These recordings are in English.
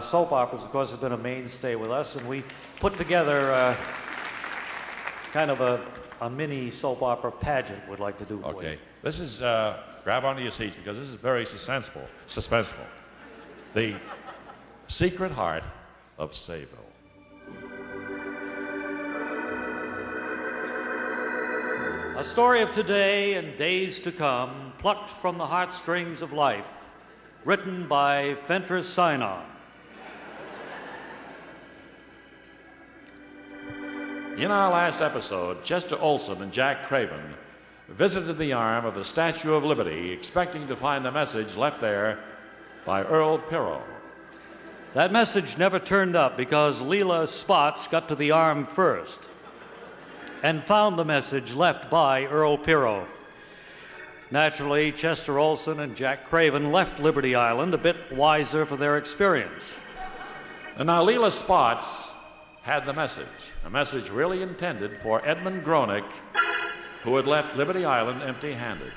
Soap operas, of course, have been a mainstay with us, and we put together kind of a mini soap opera pageant we'd like to do for you. Okay. This is, grab onto your seats because this is very suspenseful. The Secret Heart of Sayville. A story of today and days to come, plucked from the heartstrings of life, written by Fentress Sign-On. In our last episode, Chester Olson and Jack Craven visited the arm of the Statue of Liberty, expecting to find a message left there by Earl Pirro. That message never turned up because Leela Spots got to the arm first and found the message left by Earl Pirro. Naturally, Chester Olson and Jack Craven left Liberty Island a bit wiser for their experience. And now Leela Spots had the message, a message really intended for Edmund Gronick, who had left Liberty Island empty-handed.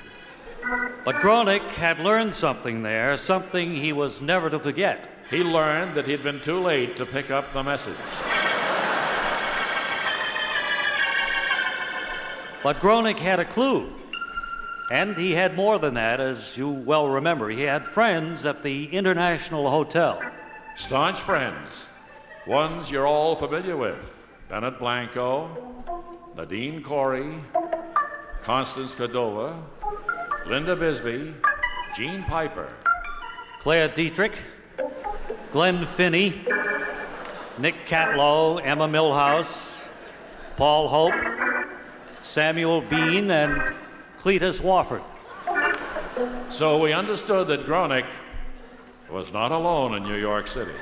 But Gronick had learned something there, something he was never to forget. He learned that he'd been too late to pick up the message. But Gronick had a clue. And he had more than that, as you well remember. He had friends at the International Hotel. Staunch friends, ones you're all familiar with. Bennett Blanco, Nadine Corey, Constance Cordova, Linda Bisbee, Jean Piper, Claire Dietrich, Glenn Finney, Nick Catlow, Emma Milhouse, Paul Hope, Samuel Bean, and Cletus Wofford. So we understood that Gronick was not alone in New York City.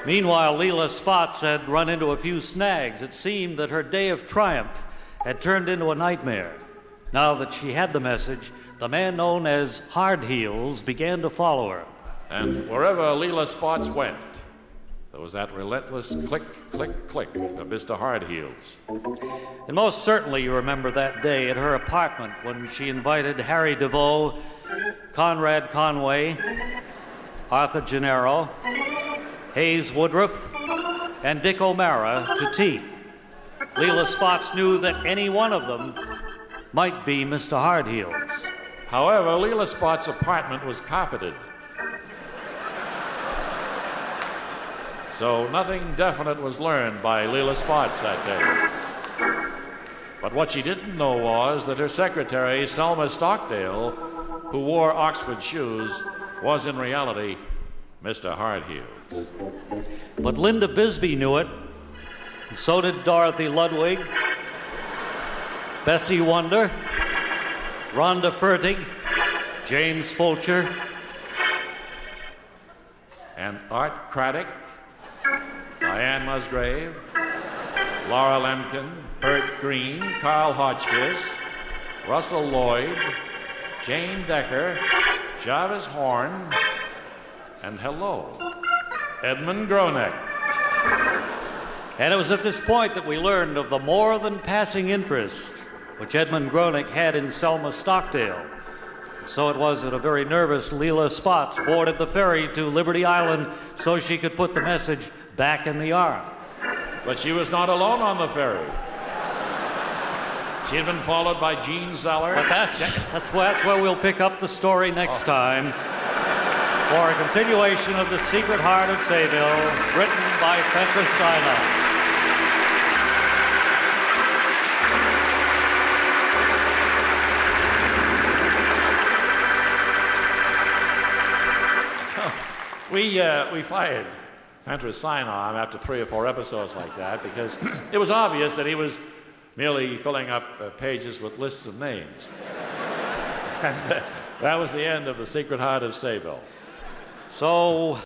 Meanwhile, Leela Spots had run into a few snags. It seemed that her day of triumph had turned into a nightmare. Now that she had the message, the man known as Hard Heels began to follow her. And wherever Leela Spots went, there was that relentless click, click, click of Mr. Hard Heels. And most certainly you remember that day at her apartment when she invited Harry DeVoe, Conrad Conway, Arthur Gennaro, Hayes Woodruff, and Dick O'Mara to tea. Leela Spots knew that any one of them might be Mr. Hard Heels. However, Leela Spots' apartment was carpeted. So nothing definite was learned by Leela Spots that day. But what she didn't know was that her secretary, Selma Stockdale, who wore Oxford shoes, was in reality Mr. Hard Heels. But Linda Bisbee knew it, and so did Dorothy Ludwig, Bessie Wonder, Rhonda Fertig, James Fulcher, and Art Craddock, Diane Musgrave, Laura Lemkin, Bert Green, Carl Hotchkiss, Russell Lloyd, Jane Decker, Jarvis Horn, and hello, Edmund Gronick. And it was at this point that we learned of the more than passing interest which Edmund Gronick had in Selma Stockdale. So it was that a very nervous Leela Spots boarded the ferry to Liberty Island so she could put the message back in the arm. But she was not alone on the ferry. She had been followed by Gene Zeller. But that's where we'll pick up the story next time for a continuation of The Secret Heart of Sayville, written by Fentress Sign-On. We fired Fentress Sign-On after 3 or 4 episodes like that because it was obvious that he was merely filling up pages with lists of names. And that was the end of The Secret Heart of Sayville. So